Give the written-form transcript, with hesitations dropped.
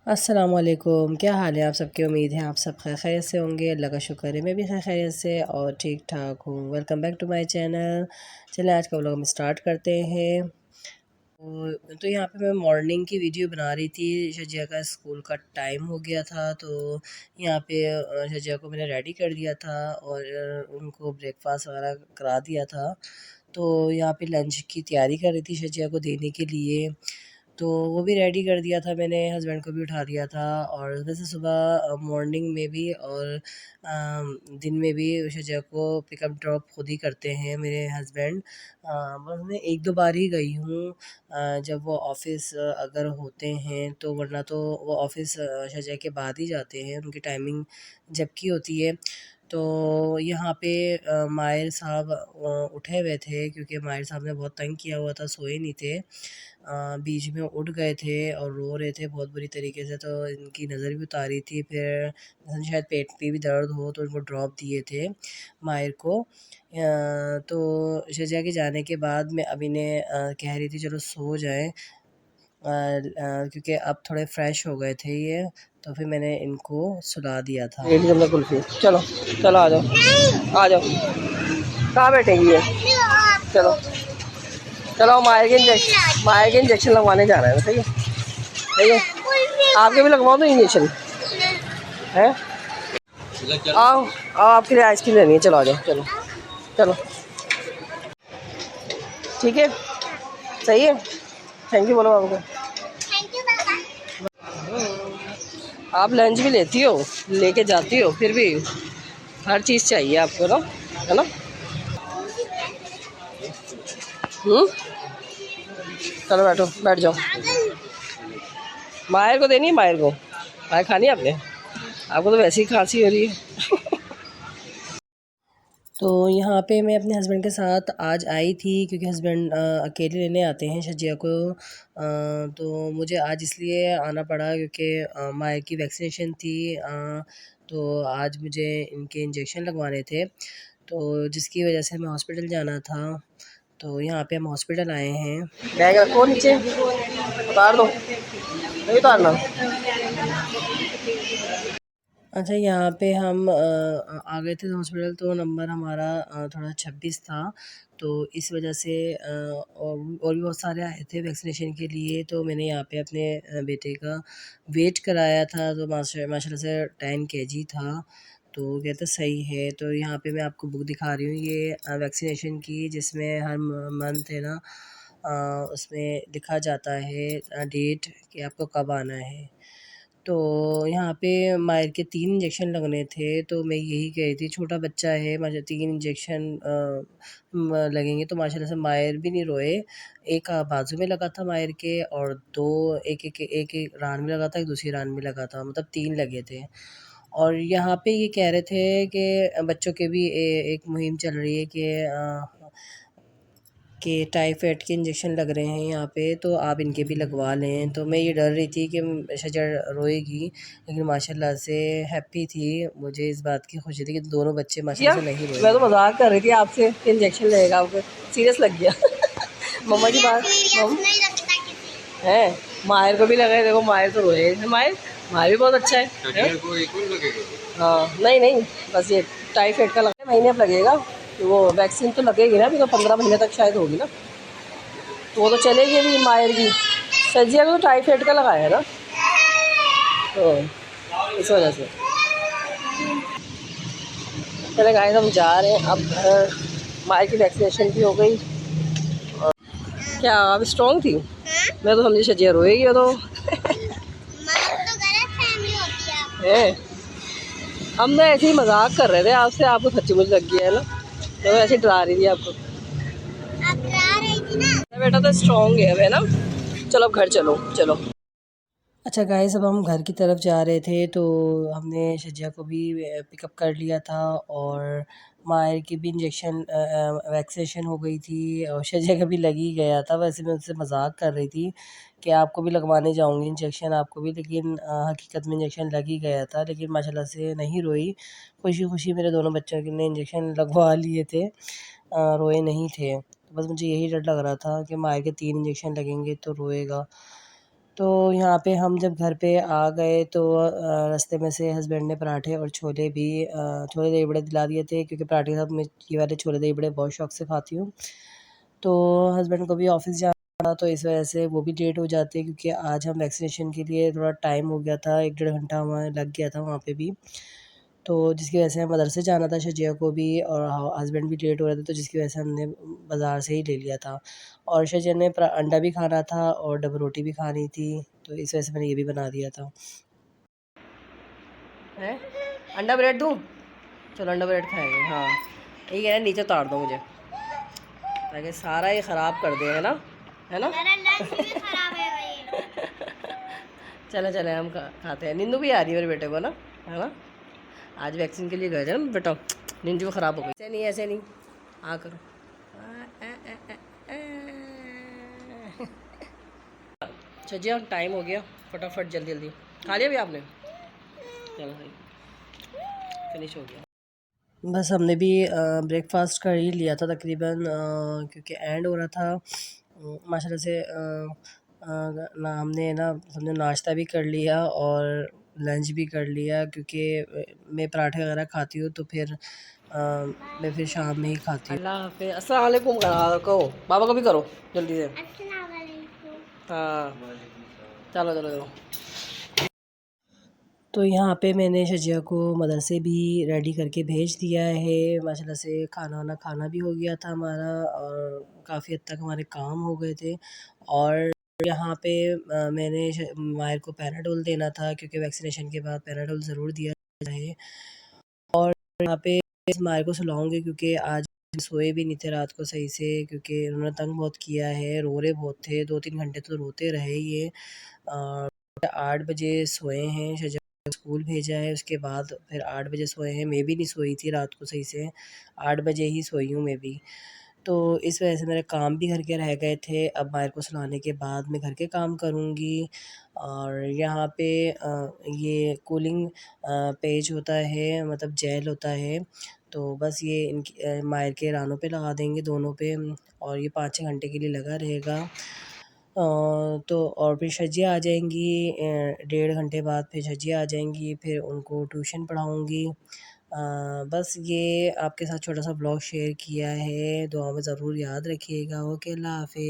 अस्सलामुअलैकुम, क्या हाल है आप सबकी। उम्मीद है आप सब खैरियत से होंगे। अल्लाह का शुक्र है मैं भी खैरियत से और ठीक ठाक हूँ। Welcome back to my channel. चलें आज का व्लॉग हम स्टार्ट करते हैं। तो यहाँ पे मैं मॉर्निंग की वीडियो बना रही थी। शजिया का स्कूल का टाइम हो गया था, तो यहाँ पे शजिया को मैंने रेडी कर दिया था और उनको ब्रेकफास्ट वगैरह करा दिया था। तो यहाँ पे लंच की तैयारी कर रही थी शजिया को देने के लिए। तो वो भी रेडी कर दिया था मैंने, हस्बैंड को भी उठा दिया था। और वैसे सुबह मॉर्निंग में भी और दिन में भी शजिया को पिकअप ड्रॉप खुद ही करते हैं मेरे हस्बैंड। बस मैं एक दो बार ही गई हूँ जब वो ऑफ़िस अगर होते हैं तो, वरना तो वो ऑफ़िस शजिया के बाद ही जाते हैं, उनकी टाइमिंग जब की होती है। तो यहाँ पे माहिर साहब उठे हुए थे क्योंकि माहिर साहब ने बहुत तंग किया हुआ था, सोए नहीं थे। बीच में उठ गए थे और रो रहे थे बहुत बुरी तरीके से, तो इनकी नज़र भी उतारी थी। फिर शायद पेट में भी दर्द हो तो इनको ड्रॉप दिए थे माहिर को। तो शजिया के जाने के बाद मैं अब इन्हें कह रही थी चलो सो जाएं, क्योंकि अब थोड़े फ्रेश हो गए थे ये। तो फिर मैंने इनको सुला दिया था। कुल्फी चलो चलो आ जाओ आ जाओ। कहाँ बैठेंगी ये? चलो चलो मायर के इंजेक्शन लगवाने जा रहे हैं। सही है सही है। आपके भी लगवाओ तो इंजेक्शन है। आओ आओ आपके लिए आइसक्रीम लेनी है। चलो आ जाओ चलो चलो। ठीक है सही है। थैंक यू बोलो आपको। आप लंच भी लेती हो, लेके जाती हो, फिर भी हर चीज़ चाहिए आपको ना, है ना। चलो बैठो बैठ जाओ। मायर को देनी है, मायर को मायर खानी है आपने। आपको तो वैसे ही खांसी हो रही है। तो यहाँ पे मैं अपने हस्बैंड के साथ आज आई थी क्योंकि हस्बैंड अकेले लेने आते हैं शजिया को। तो मुझे आज इसलिए आना पड़ा क्योंकि मायर की वैक्सीनेशन थी। तो आज मुझे इनके इंजेक्शन लगवाने थे, तो जिसकी वजह से हमें हॉस्पिटल जाना था। तो यहाँ पे हम हॉस्पिटल आए हैं। बैग रखो नीचे, उतार दो, नहीं उतारना। अच्छा, यहाँ पे हम आ गए थे हॉस्पिटल, तो नंबर हमारा थोड़ा 26 था। तो इस वजह से और भी बहुत सारे आए थे वैक्सीनेशन के लिए। तो मैंने यहाँ पे अपने बेटे का वेट कराया था, तो माशाल्लाह से 10 केजी था। तो कहते सही है। तो यहाँ पे मैं आपको बुक दिखा रही हूँ ये वैक्सीनेशन की, जिसमें हर मंथ है ना उसमें लिखा जाता है डेट कि आपको कब आना है। तो यहाँ पे मायर के 3 इंजेक्शन लगने थे, तो मैं यही कह रही थी छोटा बच्चा है, माशा 3 इंजेक्शन लगेंगे तो माशाल्लाह से मायर भी नहीं रोए। एक बाजू में लगा था मायर के, और 2 एक रान में लगा था, एक दूसरी रान में लगा था, मतलब 3 लगे थे। और यहाँ पे ये कह रहे थे कि बच्चों के भी एक मुहिम चल रही है कि टाइफाइड के इंजेक्शन लग रहे हैं यहाँ पे, तो आप इनके भी लगवा लें। तो मैं ये डर रही थी कि शजर रोएगी, लेकिन माशाल्लाह से हैप्पी थी। मुझे इस बात की खुशी थी कि दोनों बच्चे माशाल्लाह से नहीं रोए। मैं तो मजाक कर रही थी आपसे कि इंजेक्शन लगेगा आपको, सीरियस लग गया। मम्मा की बात है। माहिर को भी लगा, देखो माहिर तो रोए। माहिर माहिर भी बहुत अच्छा है? हाँ नहीं नहीं, बस ये टाइफाइड का लगा महीने अब लगेगा। तो वो वैक्सीन तो लगेगी ना, अभी तो 15 महीने तक शायद होगी ना, तो वो तो चलेगी अभी माहिर की। सर्जिया को तो टाइफाइड का लगाया है ना, तो इस वजह से। चले गाइस हम जा रहे हैं अब घर। माहिर की वैक्सीनेशन भी हो गई। और क्या अब स्ट्रॉन्ग थी? मैं तो समझी शजिया रोएगी तो है। हम तो ऐसे ही मजाक कर रहे थे आपसे, आपको सच्ची मुझे लग गया है ना, तो ऐसे डरा रही थी आपको। आप डरा रही थी ना। बेटा तो स्ट्रॉन्ग है ना। चलो अब घर चलो चलो। अच्छा गाइस, अब हम घर की तरफ जा रहे थे, तो हमने शजिया को भी पिकअप कर लिया था और माहिर की भी इंजेक्शन वैक्सीनेशन हो गई थी और शजिया का भी लग ही गया था। वैसे मैं उससे मजाक कर रही थी कि आपको भी लगवाने जाऊंगी इंजेक्शन आपको भी, लेकिन हकीकत में इंजेक्शन लग ही गया था। लेकिन माशाल्लाह से नहीं रोई, खुशी खुशी मेरे दोनों बच्चों ने इंजेक्शन लगवा लिए थे, रोए नहीं थे। बस मुझे यही डर लग रहा था कि माहिर के 3 इंजेक्शन लगेंगे तो रोएगा। तो यहाँ पे हम जब घर पे आ गए तो रास्ते में से हस्बैंड ने पराठे और छोले भी छोले दही बड़े दिला दिए थे, क्योंकि पराठे के साथ मैं ये वाले छोले दही बड़े बहुत शौक से खाती हूँ। तो हस्बैंड को भी ऑफिस जाना था, तो इस वजह से वो भी लेट हो जाते हैं, क्योंकि आज हम वैक्सीनेशन के लिए थोड़ा टाइम हो गया था, 1 डेढ़ घंटा हमारा लग गया था वहाँ पे भी। तो जिसकी वजह से हमें मदरसे जाना था शजिया को भी, और हस्बैंड भी लेट हो रहे थे, तो जिसकी वजह से हमने बाज़ार से ही ले लिया था। और शजिया ने अंडा भी खाना था और डबल रोटी भी खानी थी, तो इस वजह से मैंने ये भी बना दिया था। है अंडा ब्रेड दूँ? चलो अंडा ब्रेड खाएंगे। हाँ ठीक है, नीचे उतार दो मुझे, ताकि सारा ये ख़राब कर दे, है ना, है ना। मेरा लंच भी खराब है भाई। चले चले हम खाते हैं। नींदू भी आ रही है मेरे बेटे को ना, है ना। आज वैक्सीन के लिए गए थे ना बेटा, नींद भी ख़राब हो गई। ऐसे नहीं, ऐसे नहीं, आ करो। चलिए टाइम हो गया, फटाफट जल्दी जल्दी खा लिया भी आपने? चलो भाई, फिनिश हो गया। बस हमने भी ब्रेकफास्ट कर ही लिया था तकरीबन, क्योंकि एंड हो रहा था माशाल्लाह से। ना हमने ना समझो नाश्ता भी कर लिया और लंच भी कर लिया, क्योंकि मैं पराठे वगैरह खाती हूँ, तो फिर मैं फिर शाम में ही खाती हूँ। अल्लाह हाफ़िज़। अस्सलाम वालेकुम कहो, बाबा को भी करो जल्दी से। अस्सलाम वालेकुम। हाँ चलो चलो चलो। तो यहाँ पे मैंने शजिया को मदरसे भी रेडी करके भेज दिया है माशाल्लाह से। खाना वाना खाना भी हो गया था हमारा, और काफ़ी हद तक हमारे काम हो गए थे। और यहाँ पे मैंने माहिर को पैराडोल देना था, क्योंकि वैक्सीनेशन के बाद पैराडोल ज़रूर दिया जाए। और यहाँ पे माहिर को सुलाऊंगी, क्योंकि आज सोए भी नहीं थे रात को सही से, क्योंकि उन्होंने तंग बहुत किया है, रो रहे बहुत थे, 2-3 घंटे तो रोते रहे ये। 8 बजे सोए हैं, शजिया स्कूल भेजा है, उसके बाद फिर 8 बजे सोए हैं। मैं भी नहीं सोई थी रात को सही से, 8 बजे ही सोई हूँ मैं भी। तो इस वजह से मेरे काम भी घर के रह गए थे। अब माहिर को सुलाने के बाद मैं घर के काम करूँगी। और यहाँ पे ये कूलिंग पेज होता है, मतलब जेल होता है, तो बस ये इनकी माहिर के रानों पे लगा देंगे, दोनों पे, और ये 5-6 घंटे के लिए लगा रहेगा। तो और फिर शजिया आ जाएँगी, 1.5 घंटे बाद फिर शजिया आ जाएँगी, फिर उनको ट्यूशन पढ़ाऊँगी। बस ये आपके साथ छोटा-सा ब्लॉग शेयर किया है, दुआ में ज़रूर याद रखिएगा। ओके, अल्लाह हाफ़िज़।